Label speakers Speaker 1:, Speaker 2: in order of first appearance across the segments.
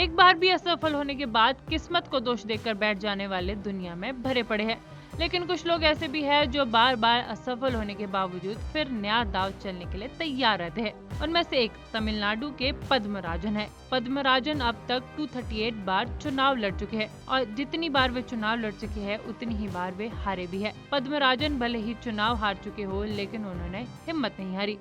Speaker 1: एक बार भी असफल होने के बाद किस्मत को दोष देकर बैठ जाने वाले दुनिया में भरे पड़े हैं। लेकिन कुछ लोग ऐसे भी हैं जो बार बार असफल होने के बावजूद फिर नया दांव चलने के लिए तैयार रहते हैं। उनमें से एक तमिलनाडु के पद्मराजन है। पद्मराजन अब तक 238 बार चुनाव लड़ चुके हैं और जितनी बार वे चुनाव लड़ चुके हैं उतनी ही बार वे हारे भी है। पद्मराजन भले ही चुनाव हार चुके हो लेकिन उन्होंने हिम्मत नहीं हारी।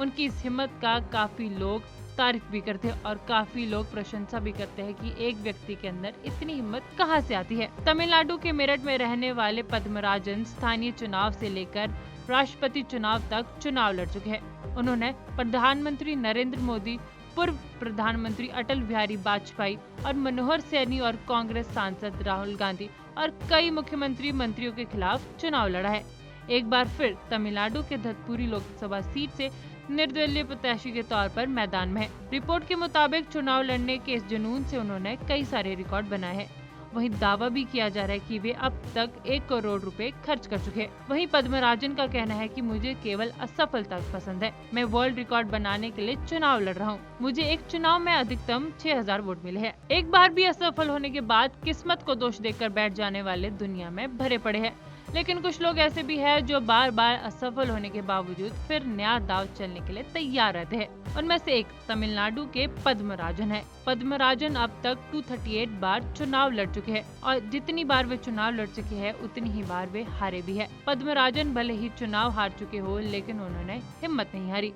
Speaker 1: उनकी इस हिम्मत का काफी लोग तारीफ भी करते हैं और काफी लोग प्रशंसा भी करते हैं कि एक व्यक्ति के अंदर इतनी हिम्मत कहां से आती है। तमिलनाडु के मेरठ में रहने वाले पद्मराजन स्थानीय चुनाव से लेकर राष्ट्रपति चुनाव तक चुनाव लड़ चुके हैं। उन्होंने प्रधानमंत्री नरेंद्र मोदी, पूर्व प्रधानमंत्री अटल बिहारी वाजपेयी और मनोहर सैनी और कांग्रेस सांसद राहुल गांधी और कई मुख्यमंत्री मंत्रियों के खिलाफ चुनाव लड़ा है। एक बार फिर तमिलनाडु के धतपुरी लोकसभा सीट से निर्दलीय प्रत्याशी के तौर पर मैदान में है। रिपोर्ट के मुताबिक चुनाव लड़ने के इस जुनून से उन्होंने कई सारे रिकॉर्ड बनाए हैं। वहीं दावा भी किया जा रहा है कि वे अब तक 1 करोड़ रुपए खर्च कर चुके हैं। वहीं पद्मराजन का कहना है कि मुझे केवल असफलता पसंद है। मैं वर्ल्ड रिकॉर्ड बनाने के लिए चुनाव लड़ रहा हूँ। मुझे एक चुनाव में अधिकतम 6000 वोट मिले हैं। एक बार भी असफल होने के बाद किस्मत को दोष देकर बैठ जाने वाले दुनिया में भरे पड़े हैं। लेकिन कुछ लोग ऐसे भी हैं जो बार बार असफल होने के बावजूद फिर नया दांव चलने के लिए तैयार रहते हैं। उनमें से एक तमिलनाडु के पद्मराजन है। पद्मराजन अब तक 238 बार चुनाव लड़ चुके हैं और जितनी बार वे चुनाव लड़ चुके हैं उतनी ही बार वे हारे भी है। पद्मराजन भले ही चुनाव हार चुके हो लेकिन उन्होंने हिम्मत नहीं हारी।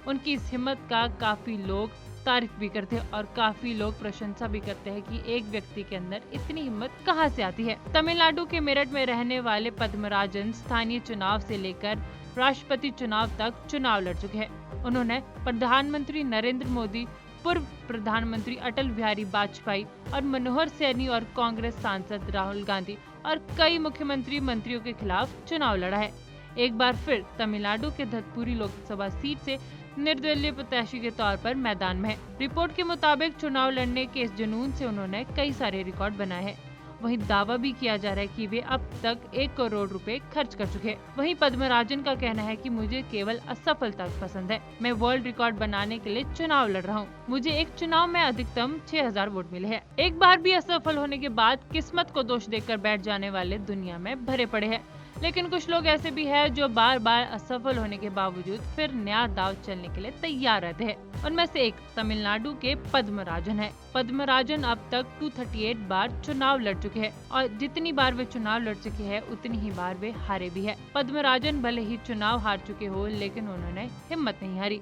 Speaker 1: उनकी इस हिम्मत का काफी लोग तारीफ भी करते हैं और काफी लोग प्रशंसा भी करते हैं कि एक व्यक्ति के अंदर इतनी हिम्मत कहां से आती है। तमिलनाडु के मेरठ में रहने वाले पद्मराजन स्थानीय चुनाव से लेकर राष्ट्रपति चुनाव तक चुनाव लड़ चुके हैं। उन्होंने प्रधानमंत्री नरेंद्र मोदी, पूर्व प्रधानमंत्री अटल बिहारी वाजपेयी और मनोहर सैनी और कांग्रेस सांसद राहुल गांधी और कई मुख्यमंत्री मंत्रियों के खिलाफ चुनाव लड़ा है। एक बार फिर तमिलनाडु के धतपुरी लोकसभा सीट से निर्दलीय प्रत्याशी के तौर पर मैदान में है। रिपोर्ट के मुताबिक चुनाव लड़ने के इस जुनून से उन्होंने कई सारे रिकॉर्ड बनाए हैं। वहीं दावा भी किया जा रहा है कि वे अब तक 1 करोड़ रुपए खर्च कर चुके हैं। वहीं पद्मराजन का कहना है कि मुझे केवल असफलता पसंद है। मैं वर्ल्ड रिकॉर्ड बनाने के लिए चुनाव लड़ रहा हूँ। मुझे एक चुनाव में अधिकतम 6000 वोट मिले हैं। एक बार भी असफल होने के बाद किस्मत को दोष देकर बैठ जाने वाले दुनिया में भरे पड़े हैं। लेकिन कुछ लोग ऐसे भी हैं जो बार बार असफल होने के बावजूद फिर नया दांव चलने के लिए तैयार रहते हैं। उनमें से एक तमिलनाडु के पद्मराजन है। पद्मराजन अब तक 238 बार चुनाव लड़ चुके हैं और जितनी बार वे चुनाव लड़ चुके हैं उतनी ही बार वे हारे भी है। पद्मराजन भले ही चुनाव हार चुके हो लेकिन उन्होंने हिम्मत नहीं हारी।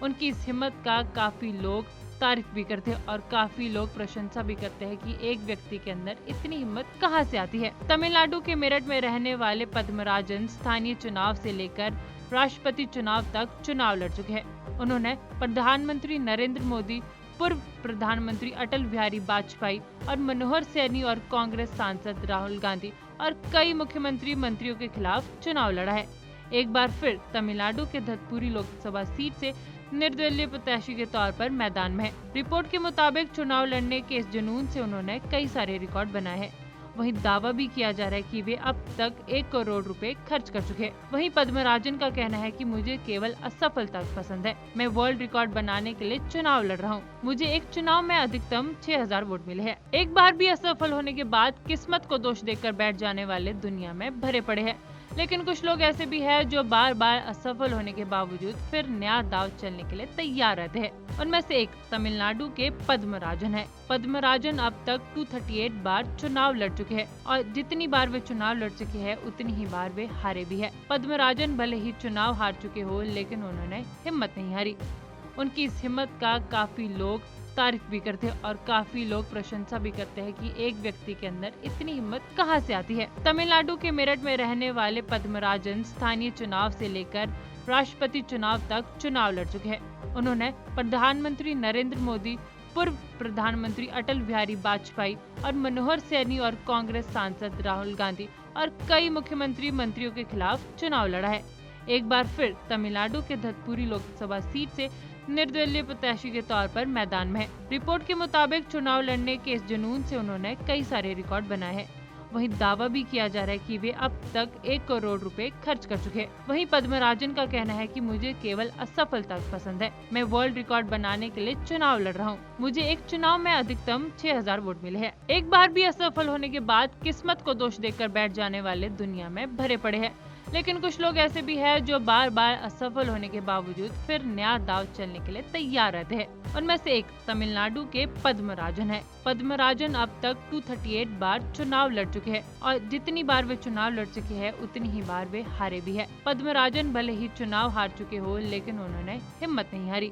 Speaker 1: उनकी इस हिम्मत का काफी लोग तारीफ भी करते हैं और काफी लोग प्रशंसा भी करते हैं कि एक व्यक्ति के अंदर इतनी हिम्मत कहां से आती है। तमिलनाडु के मेरठ में रहने वाले पद्मराजन स्थानीय चुनाव से लेकर राष्ट्रपति चुनाव तक चुनाव लड़ चुके हैं। उन्होंने प्रधानमंत्री नरेंद्र मोदी, पूर्व प्रधानमंत्री अटल बिहारी वाजपेयी और मनोहर सैनी और कांग्रेस सांसद राहुल गांधी और कई मुख्यमंत्री मंत्रियों के खिलाफ चुनाव लड़ा है। एक बार फिर तमिलनाडु के धतपुरी लोकसभा सीट से निर्दलीय प्रत्याशी के तौर पर मैदान में है। रिपोर्ट के मुताबिक चुनाव लड़ने के इस जुनून से उन्होंने कई सारे रिकॉर्ड बनाए हैं। वहीं दावा भी किया जा रहा है कि वे अब तक 1 करोड़ रुपए खर्च कर चुके हैं। वहीं पद्मराजन का कहना है कि मुझे केवल असफलता पसंद है। मैं वर्ल्ड रिकॉर्ड बनाने के लिए चुनाव लड़ रहा हूँ। मुझे एक चुनाव में अधिकतम 6000 वोट मिले हैं। एक बार भी असफल होने के बाद किस्मत को दोष देकर बैठ जाने वाले दुनिया में भरे पड़े हैं। लेकिन कुछ लोग ऐसे भी हैं जो बार बार असफल होने के बावजूद फिर नया दांव चलने के लिए तैयार रहते हैं। उनमें से एक तमिलनाडु के पद्मराजन है। पद्मराजन अब तक 238 बार चुनाव लड़ चुके हैं और जितनी बार वे चुनाव लड़ चुके हैं उतनी ही बार वे हारे भी है। पद्मराजन भले ही चुनाव हार चुके हो लेकिन उन्होंने हिम्मत नहीं हारी। उनकी इस हिम्मत का काफी लोग तारीफ भी करते हैं और काफी लोग प्रशंसा भी करते हैं कि एक व्यक्ति के अंदर इतनी हिम्मत कहां से आती है। तमिलनाडु के मेरठ में रहने वाले पद्मराजन स्थानीय चुनाव से लेकर राष्ट्रपति चुनाव तक चुनाव लड़ चुके हैं। उन्होंने प्रधानमंत्री नरेंद्र मोदी, पूर्व प्रधानमंत्री अटल बिहारी वाजपेयी और मनोहर सैनी और कांग्रेस सांसद राहुल गांधी और कई मुख्यमंत्री मंत्रियों के खिलाफ चुनाव लड़ा है। एक बार फिर तमिलनाडु के धतपुरी लोकसभा सीट से निर्दलीय प्रत्याशी के तौर पर मैदान में है। रिपोर्ट के मुताबिक चुनाव लड़ने के इस जुनून से उन्होंने कई सारे रिकॉर्ड बनाए हैं। वहीं दावा भी किया जा रहा है कि वे अब तक 1 करोड़ रुपए खर्च कर चुके हैं। वहीं पद्मराजन का कहना है कि मुझे केवल असफलता पसंद है। मैं वर्ल्ड रिकॉर्ड बनाने के लिए चुनाव लड़ रहा हूँ। मुझे एक चुनाव में अधिकतम 6000 वोट मिले हैं। एक बार भी असफल होने के बाद किस्मत को दोष देकर बैठ जाने वाले दुनिया में भरे पड़े हैं। लेकिन कुछ लोग ऐसे भी हैं जो बार बार असफल होने के बावजूद फिर नया दाव चलने के लिए तैयार रहते हैं। उनमें से एक तमिलनाडु के पद्मराजन है। पद्मराजन अब तक 238 बार चुनाव लड़ चुके हैं और जितनी बार वे चुनाव लड़ चुके हैं उतनी ही बार वे हारे भी है। पद्मराजन भले ही चुनाव हार चुके हो, लेकिन उन्होंने हिम्मत नहीं हारी।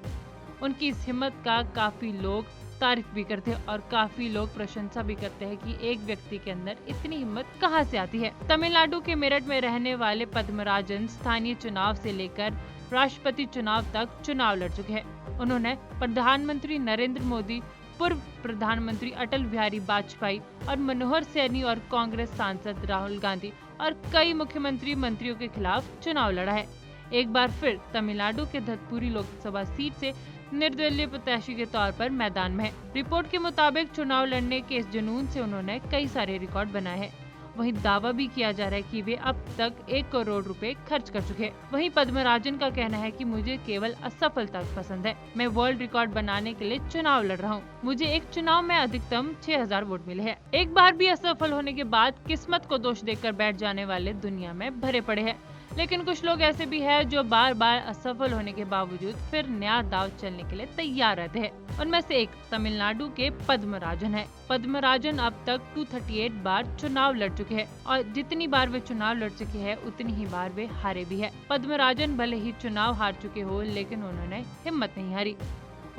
Speaker 1: उनकी इस हिम्मत का काफी लोग तारीफ भी करते हैं और काफी लोग प्रशंसा भी करते हैं कि एक व्यक्ति के अंदर इतनी हिम्मत कहां से आती है। तमिलनाडु के मेरठ में रहने वाले पद्मराजन स्थानीय चुनाव से लेकर राष्ट्रपति चुनाव तक चुनाव लड़ चुके हैं। उन्होंने प्रधानमंत्री नरेंद्र मोदी, पूर्व प्रधानमंत्री अटल बिहारी वाजपेयी और मनोहर सैनी और कांग्रेस सांसद राहुल गांधी और कई मुख्यमंत्री मंत्रियों के खिलाफ चुनाव लड़ा है। एक बार फिर तमिलनाडु के धतपुरी लोकसभा सीट से निर्दलीय प्रत्याशी के तौर पर मैदान में है। रिपोर्ट के मुताबिक चुनाव लड़ने के इस जुनून से उन्होंने कई सारे रिकॉर्ड बनाए हैं। वहीं दावा भी किया जा रहा है कि वे अब तक 1 करोड़ रुपए खर्च कर चुके हैं। वहीं पद्मराजन का कहना है कि मुझे केवल असफलता पसंद है। मैं वर्ल्ड रिकॉर्ड बनाने के लिए चुनाव लड़ रहा हूँ। मुझे एक चुनाव में अधिकतम 6000 वोट मिले हैं। एक बार भी असफल होने के बाद किस्मत को दोष देकर बैठ जाने वाले दुनिया में भरे पड़े हैं। लेकिन कुछ लोग ऐसे भी हैं जो बार बार असफल होने के बावजूद फिर नया दाव चलने के लिए तैयार रहते हैं। उनमें से एक तमिलनाडु के पद्मराजन है। पद्मराजन अब तक 238 बार चुनाव लड़ चुके हैं और जितनी बार वे चुनाव लड़ चुके हैं उतनी ही बार वे हारे भी है। पद्मराजन भले ही चुनाव हार चुके हो, लेकिन उन्होंने हिम्मत नहीं हारी।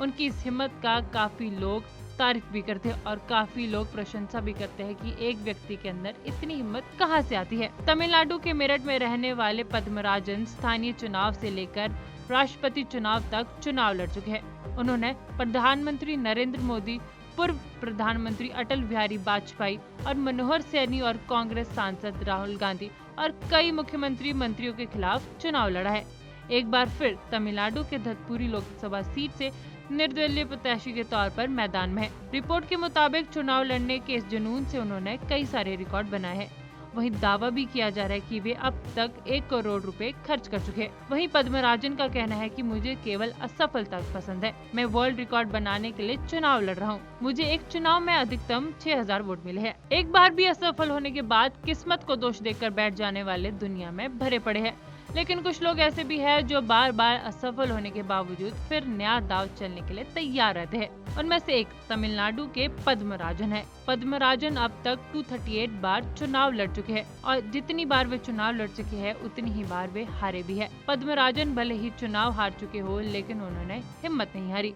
Speaker 1: उनकी इस हिम्मत का काफी लोग तारीफ भी करते हैं और काफी लोग प्रशंसा भी करते हैं कि एक व्यक्ति के अंदर इतनी हिम्मत कहां से आती है। तमिलनाडु के मेरठ में रहने वाले पद्मराजन स्थानीय चुनाव से लेकर राष्ट्रपति चुनाव तक चुनाव लड़ चुके हैं। उन्होंने प्रधानमंत्री नरेंद्र मोदी, पूर्व प्रधानमंत्री अटल बिहारी वाजपेयी और मनोहर सैनी और कांग्रेस सांसद राहुल गांधी और कई मुख्यमंत्री मंत्रियों के खिलाफ चुनाव लड़ा है। एक बार फिर तमिलनाडु के धतपुरी लोकसभा सीट से निर्दलीय प्रत्याशी के तौर पर मैदान में है। रिपोर्ट के मुताबिक चुनाव लड़ने के इस जुनून से उन्होंने कई सारे रिकॉर्ड बनाए हैं। वहीं दावा भी किया जा रहा है कि वे अब तक 1 करोड़ रुपए खर्च कर चुके हैं। वहीं पद्मराजन का कहना है कि मुझे केवल असफलता पसंद है। मैं वर्ल्ड रिकॉर्ड बनाने के लिए चुनाव लड़ रहा हूँ। मुझे एक चुनाव में अधिकतम 6000 वोट मिले हैं। एक बार भी असफल होने के बाद किस्मत को दोष देकर बैठ जाने वाले दुनिया में भरे पड़े हैं। लेकिन कुछ लोग ऐसे भी हैं जो बार बार असफल होने के बावजूद फिर नया दाव चलने के लिए तैयार रहते हैं। उनमें से एक तमिलनाडु के पद्मराजन है। पद्मराजन अब तक 238 बार चुनाव लड़ चुके हैं और जितनी बार वे चुनाव लड़ चुके हैं उतनी ही बार वे हारे भी है। पद्मराजन भले ही चुनाव हार चुके हो, लेकिन उन्होंने हिम्मत नहीं हारी।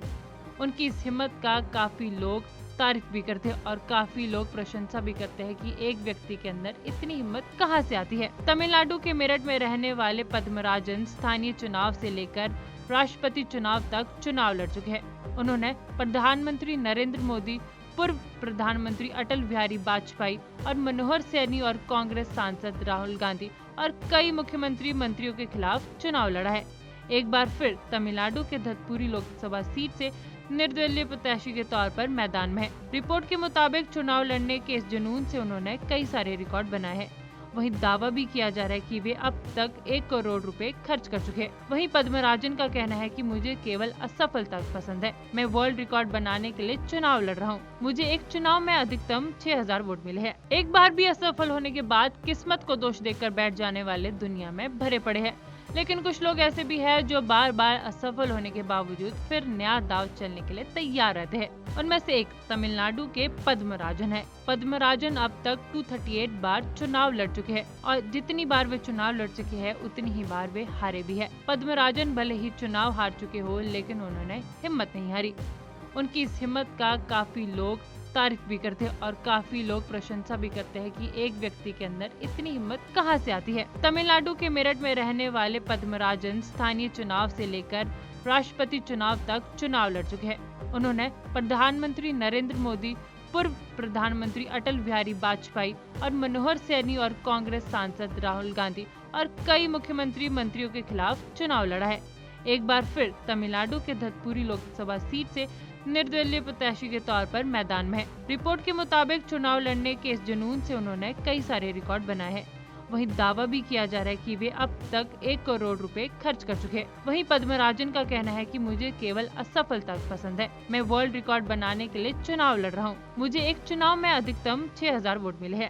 Speaker 1: उनकी इस हिम्मत का काफी लोग तारीफ भी करते हैं और काफी लोग प्रशंसा भी करते हैं कि एक व्यक्ति के अंदर इतनी हिम्मत कहां से आती है। तमिलनाडु के मेरठ में रहने वाले पद्मराजन स्थानीय चुनाव से लेकर राष्ट्रपति चुनाव तक चुनाव लड़ चुके हैं। उन्होंने प्रधानमंत्री नरेंद्र मोदी, पूर्व प्रधानमंत्री अटल बिहारी वाजपेयी और मनोहर सैनी और कांग्रेस सांसद राहुल गांधी और कई मुख्यमंत्री मंत्रियों के खिलाफ चुनाव लड़ा है। एक बार फिर तमिलनाडु के धतपुरी लोकसभा सीट से निर्दलीय प्रत्याशी के तौर पर मैदान में है। रिपोर्ट के मुताबिक चुनाव लड़ने के इस जुनून से उन्होंने कई सारे रिकॉर्ड बनाए हैं। वहीं दावा भी किया जा रहा है कि वे अब तक 1 करोड़ रुपए खर्च कर चुके हैं। वहीं पद्मराजन का कहना है कि मुझे केवल असफलता पसंद है। मैं वर्ल्ड रिकॉर्ड बनाने के लिए चुनाव लड़ रहा हूँ। मुझे एक चुनाव में अधिकतम 6000 वोट मिले हैं। एक बार भी असफल होने के बाद किस्मत को दोष देकर बैठ जाने वाले दुनिया में भरे पड़े हैं। लेकिन कुछ लोग ऐसे भी हैं जो बार बार असफल होने के बावजूद फिर नया दाव चलने के लिए तैयार रहते हैं। उनमें से एक तमिलनाडु के पद्मराजन है। पद्मराजन अब तक 238 बार चुनाव लड़ चुके हैं और जितनी बार वे चुनाव लड़ चुके हैं उतनी ही बार वे हारे भी है। पद्मराजन भले ही चुनाव हार चुके हो, लेकिन उन्होंने हिम्मत नहीं हारी। उनकी इस हिम्मत का काफी लोग तारीफ भी करते हैं और काफी लोग प्रशंसा भी करते हैं कि एक व्यक्ति के अंदर इतनी हिम्मत कहां से आती है। तमिलनाडु के मेरठ में रहने वाले पद्मराजन स्थानीय चुनाव से लेकर राष्ट्रपति चुनाव तक चुनाव लड़ चुके हैं। उन्होंने प्रधानमंत्री नरेंद्र मोदी, पूर्व प्रधानमंत्री अटल बिहारी वाजपेयी और मनोहर सैनी और कांग्रेस सांसद राहुल गांधी और कई मुख्यमंत्री मंत्रियों के खिलाफ चुनाव लड़ा है। एक बार फिर तमिलनाडु के धतपुरी लोकसभा सीट से निर्दलीय प्रत्याशी के तौर पर मैदान में है। रिपोर्ट के मुताबिक चुनाव लड़ने के इस जुनून से उन्होंने कई सारे रिकॉर्ड बनाए हैं। वहीं दावा भी किया जा रहा है कि वे अब तक 1 करोड़ रुपए खर्च कर चुके हैं। वहीं पद्मराजन का कहना है कि मुझे केवल असफलता पसंद है। मैं वर्ल्ड रिकॉर्ड बनाने के लिए चुनाव लड़ रहा हूँ। मुझे एक चुनाव में अधिकतम 6000 वोट मिले हैं।